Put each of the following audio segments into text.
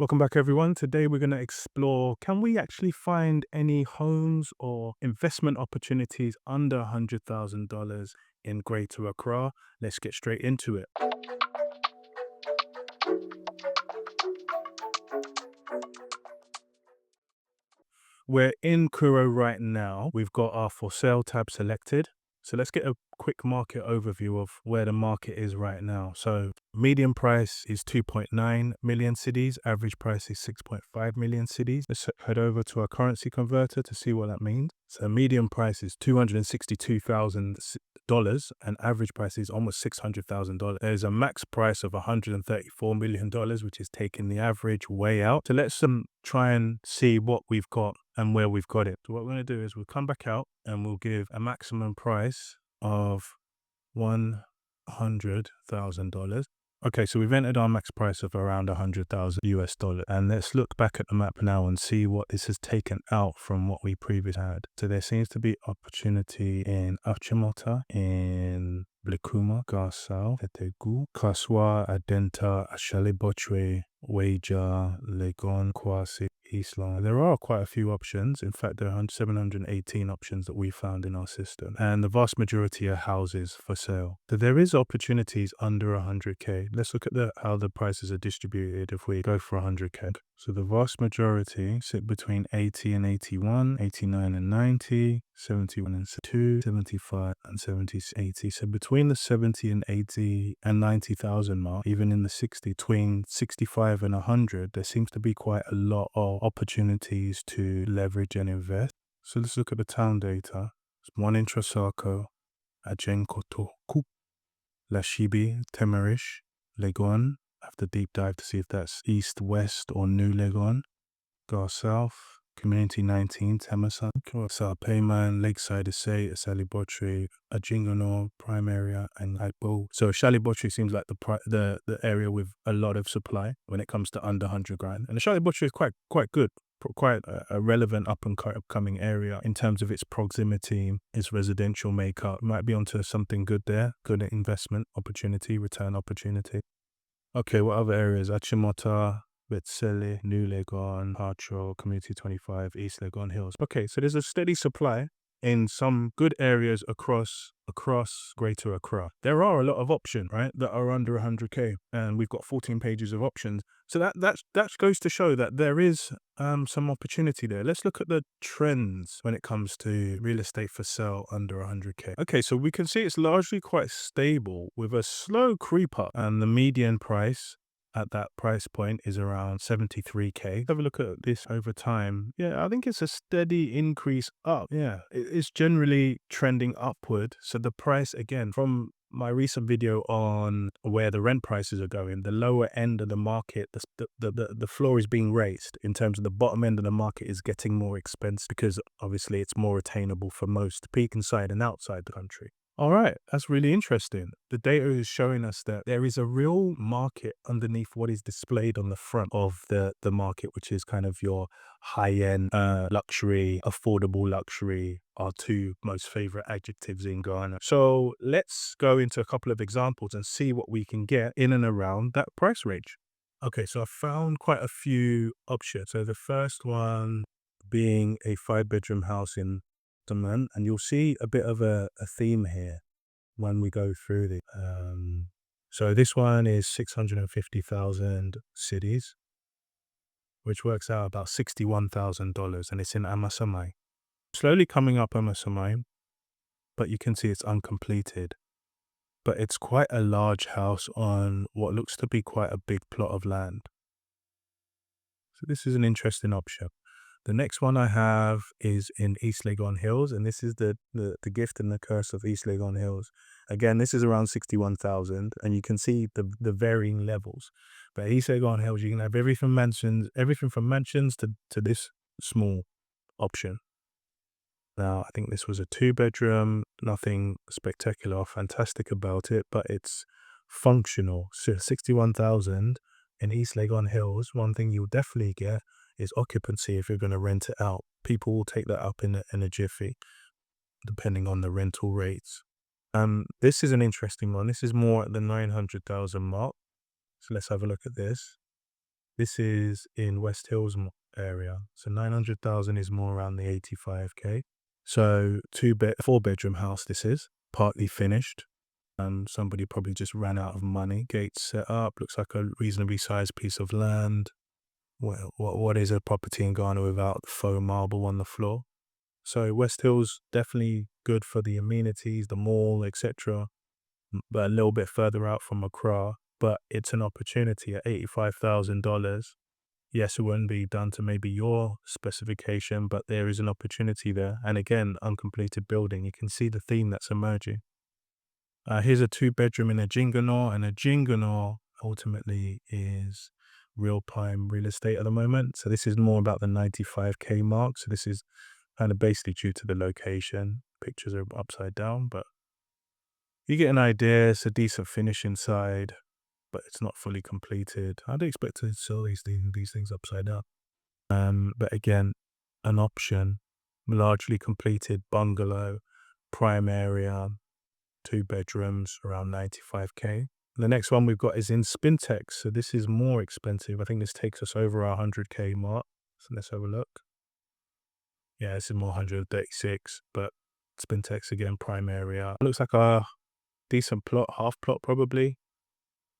Welcome back, everyone. Today we're going to explore, can we actually find any homes or investment opportunities under $100,000 in Greater Accra? Let's get straight into it. We're in Kuro right now. We've got our for sale tab selected. So let's get a quick market overview of where the market is right now. So median price is 2.9 million cedis. Average price is 6.5 million cedis. Let's head over to our currency converter to see what that means. So median price is $262,000 and average price is almost $600,000. There's a max price of $134 million, which is taking the average way out. So let's try and see what we've got and where we've got it. So what we're going to do is we'll come back out and we'll give a maximum price of $100,000. Okay, so we've entered our max price of around 100,000 US dollars. And let's look back at the map now and see what this has taken out from what we previously had. So there seems to be opportunity in Achimota, in Blikuma, Garsal, Etegu, Kaswa, Adenta, Ashalibochwe, Waja, Legon, Kwasi, Islam. There are quite a few options. In fact, there are 718 options that we found in our system, and the vast majority are houses for sale. So there is opportunities under 100K. Let's look at how the prices are distributed if we go for 100K. So the vast majority sit between 80 and 81, 89 and 90, 71 and 72, 75 and 70, 80. So between the 70 and 80 and 90,000 mark, even in the 60, between 65 and 100, there seems to be quite a lot of opportunities to leverage and invest. So let's look at the town data. It's one in Trasako, Ajenkoto, Kup, Lashibi, Temerish, Legon. I have to deep dive to see if that's East, West, or New Legon. Gar South, Community 19, Temasan, Payman, Lakeside Estate, Salibotri, Ajingono, Prime Area, and Agbo. So Shalibotri seems like the area with a lot of supply when it comes to under 100 grand. And the Shalibotri is quite good. Quite a relevant up and upcoming area in terms of its proximity, its residential makeup. Might be onto something good there. Good investment opportunity, return opportunity. Okay, what other areas? Achimota, Betsele, New Legon, Patro, Community 25, East Legon Hills. Okay, so there's a steady supply in some good areas across Greater Accra. There are a lot of options, right, that are under 100K, and we've got 14 pages of options. So that goes to show that there is some opportunity there. Let's look at the trends when it comes to real estate for sale under 100K. Okay, so we can see it's largely quite stable with a slow creep up, and the median price at that price point is around 73K. Have a look at this over time. Yeah, I think it's a steady increase up. Yeah, it's generally trending upward. So the price, again, from my recent video on where the rent prices are going, the lower end of the market, the floor is being raised in terms of the bottom end of the market is getting more expensive because obviously it's more attainable for most, peak inside and outside the country. All right, that's really interesting. The data is showing us that there is a real market underneath what is displayed on the front of the market, which is kind of your high-end luxury, affordable luxury, our two most favorite adjectives in Ghana. So let's go into a couple of examples and see what we can get in and around that price range. Okay, so I found quite a few options. So the first one being a 5-bedroom house in and you'll see a bit of a theme here when we go through the so this one is 650,000 cedis, which works out about $61,000, and it's in Amasamai. Slowly coming up Amasamai, but you can see it's uncompleted. But it's quite a large house on what looks to be quite a big plot of land. So this is an interesting option. The next one I have is in East Legon Hills, and this is the gift and the curse of East Legon Hills. Again, this is around 61,000, and you can see the varying levels. But East Legon Hills, you can have everything from mansions to this small option. Now, I think this was a 2-bedroom, nothing spectacular or fantastic about it, but it's functional. So 61,000 in East Legon Hills, one thing you'll definitely get is occupancy if you're going to rent it out. People will take that up in a jiffy, depending on the rental rates. This is an interesting one. This is more at the 900,000 mark. So let's have a look at this. This is in West Hills area. So 900,000 is more around the 85K. So 4 bedroom house this is, partly finished. Somebody probably just ran out of money. Gates set up, looks like a reasonably sized piece of land. Well, what is a property in Ghana without faux marble on the floor? So West Hills definitely good for the amenities, the mall, etc. But a little bit further out from Accra. But it's an opportunity at $85,000. Yes, it wouldn't be done to maybe your specification, but there is an opportunity there. And again, uncompleted building. You can see the theme that's emerging. Here's a 2 bedroom in a Jinganor, and a Jinganor ultimately is real prime real estate at the moment. So this is more about the 95K mark. So this is kind of basically due to the location. Pictures are upside down, but you get an idea. It's a decent finish inside, but it's not fully completed. I'd expect to sell these things upside down. But again, an option, largely completed bungalow, prime area, 2 bedrooms, around 95K. The next one we've got is in Spintex. So this is more expensive. I think this takes us over our 100K mark. So let's have a look. Yeah, this is more 136, but Spintex again, prime area. Looks like a decent plot, half plot probably.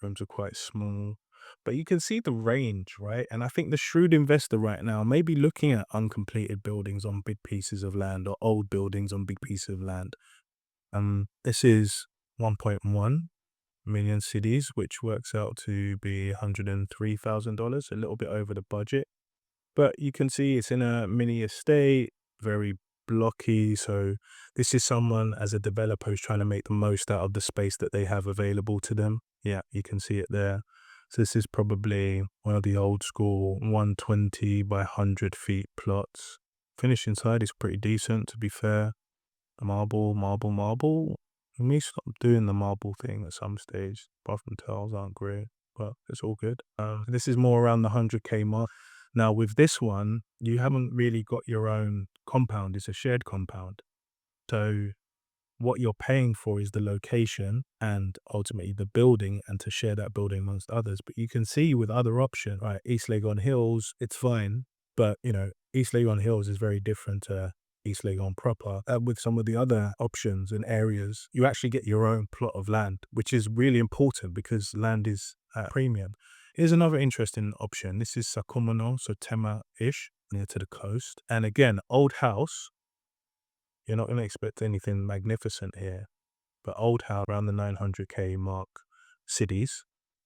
Rooms are quite small, but you can see the range, right? And I think the shrewd investor right now may be looking at uncompleted buildings on big pieces of land or old buildings on big pieces of land. This is 1.1 million cities, which works out to be $103,000, a little bit over the budget. But you can see it's in a mini estate, very blocky. So this is someone as a developer who's trying to make the most out of the space that they have available to them. Yeah, you can see it there. So this is probably one of the old school 120 by 100 feet plots. Finish inside is pretty decent, to be fair. Marble. We may stop doing the marble thing at some stage. Bathroom tiles aren't great, but it's all good. This is more around the 100K mark. Now with this one, you haven't really got your own compound. It's a shared compound. So what you're paying for is the location and ultimately the building, and to share that building amongst others. But you can see with other options, right, East Legon Hills, it's fine. But, East Legon Hills is very different to East Legon proper. With some of the other options and areas, you actually get your own plot of land, which is really important because land is at premium. Here's another interesting option. This is Sakumono, so Tema-ish, near to the coast. And again, old house. You're not going to expect anything magnificent here, but old house around the 900K mark, cities.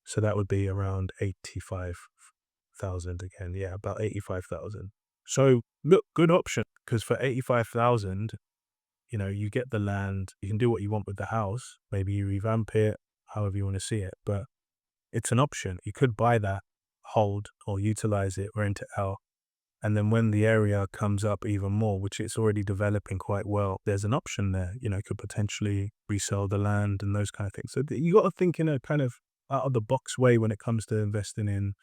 So that would be around 85,000 again. Yeah, about 85,000. So look, good option, because for 85,000, you get the land, you can do what you want with the house. Maybe you revamp it, however you want to see it, but it's an option. You could buy that, hold or utilize it, rent it out. And then when the area comes up even more, which it's already developing quite well, there's an option there, could potentially resell the land and those kind of things. So you got to think in a kind of out of the box way when it comes to investing in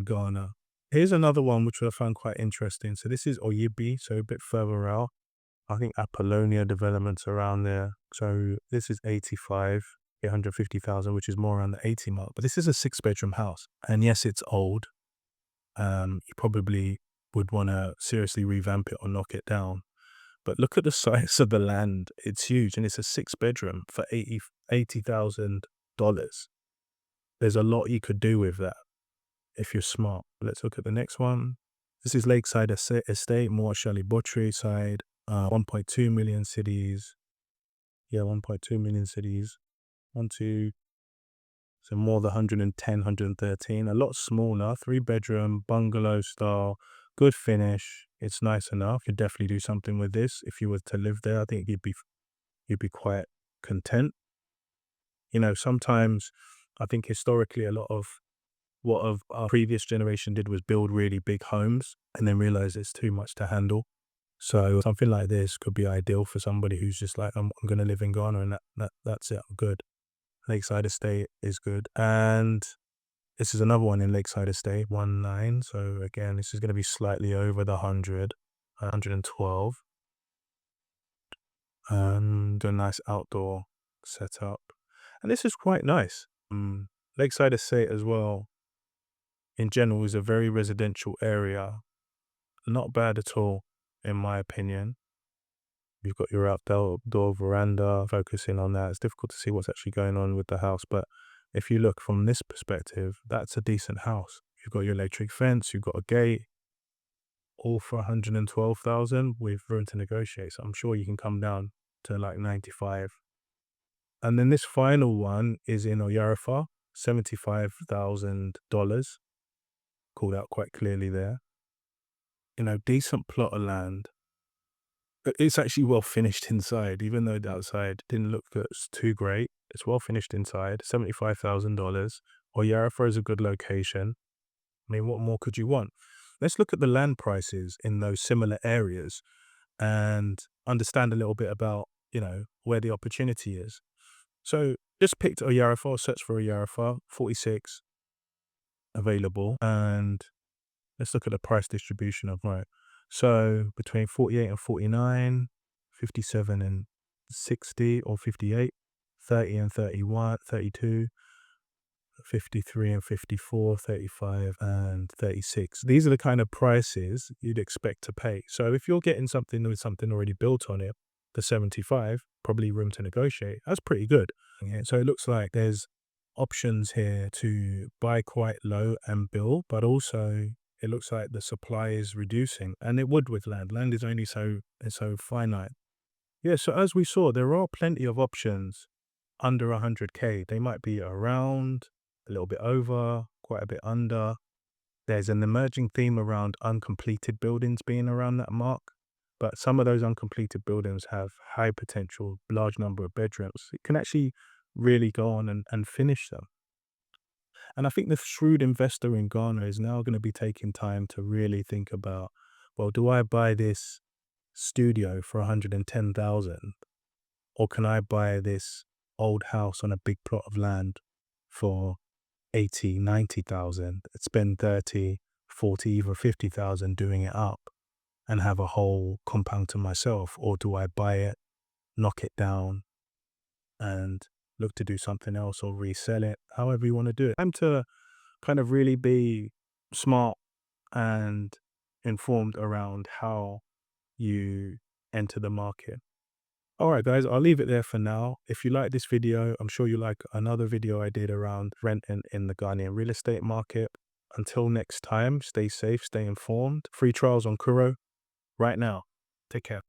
Ghana. Here's another one, which I found quite interesting. So this is Oyibi, so a bit further out. I think Apollonia developments around there. So this is 850,000, which is more around the 80 mark. But this is a 6-bedroom house. And yes, it's old. You probably would want to seriously revamp it or knock it down. But look at the size of the land. It's huge, and it's a 6-bedroom for $80,000. There's a lot you could do with that if you're smart. Let's look at the next one. This is Lakeside Estate, more Shali Botry side, 1.2 million cities. Yeah, 1.2 million cities. So more than 110, 113, a lot smaller, 3-bedroom, bungalow style, good finish. It's nice enough. You'd definitely do something with this. If you were to live there, I think you'd be quite content. Sometimes I think historically a lot of what our previous generation did was build really big homes and then realize it's too much to handle. So something like this could be ideal for somebody who's just like, I'm going to live in Ghana and that's it, I'm good. Lakeside Estate is good. And this is another one in Lakeside Estate, 19. So again, this is going to be slightly over the 112. And a nice outdoor setup. And this is quite nice. Lakeside Estate as well. in general is a very residential area. Not bad at all, in my opinion. You've got your outdoor veranda, focusing on that. It's difficult to see what's actually going on with the house, but if you look from this perspective, that's a decent house. You've got your electric fence, you've got a gate, all for 112,000 with room to negotiate. So I'm sure you can come down to like 95. And then this final one is in Oyarifa, $75,000, called out quite clearly there. Decent plot of land. It's actually well finished inside, even though the outside didn't look too great. It's well finished inside, $75,000. Oyarifa is a good location. I mean, what more could you want? Let's look at the land prices in those similar areas and understand a little bit about, where the opportunity is. So just picked Oyarifa, search for Oyarifa, 46 available, and let's look at the price distribution of right. So between 48 and 49, 57 and 60 or 58, 30 and 31, 32, 53 and 54, 35 and 36. These are the kind of prices you'd expect to pay. So if you're getting something with something already built on it, the 75, probably room to negotiate, that's pretty good. Yeah, so it looks like there's options here to buy quite low and build, but also it looks like the supply is reducing, and it would with land. Land is only so finite. Yeah, so as we saw, there are plenty of options under 100K. They might be around, a little bit over, quite a bit under. There's an emerging theme around uncompleted buildings being around that mark, but some of those uncompleted buildings have high potential, large number of bedrooms. It can actually really go on and finish them. And I think the shrewd investor in Ghana is now going to be taking time to really think about, well, do I buy this studio for 110,000, or can I buy this old house on a big plot of land for 80, 90,000, spend 30, 40, even 50,000 doing it up and have a whole compound to myself? Or do I buy it, knock it down and look to do something else or resell it, however you want to do it? Time to kind of really be smart and informed around how you enter the market. All right, guys, I'll leave it there for now. If you like this video, I'm sure you like another video I did around rent in the Ghanaian real estate market. Until next time, stay safe, stay informed. Free trials on Kuro right now. Take care.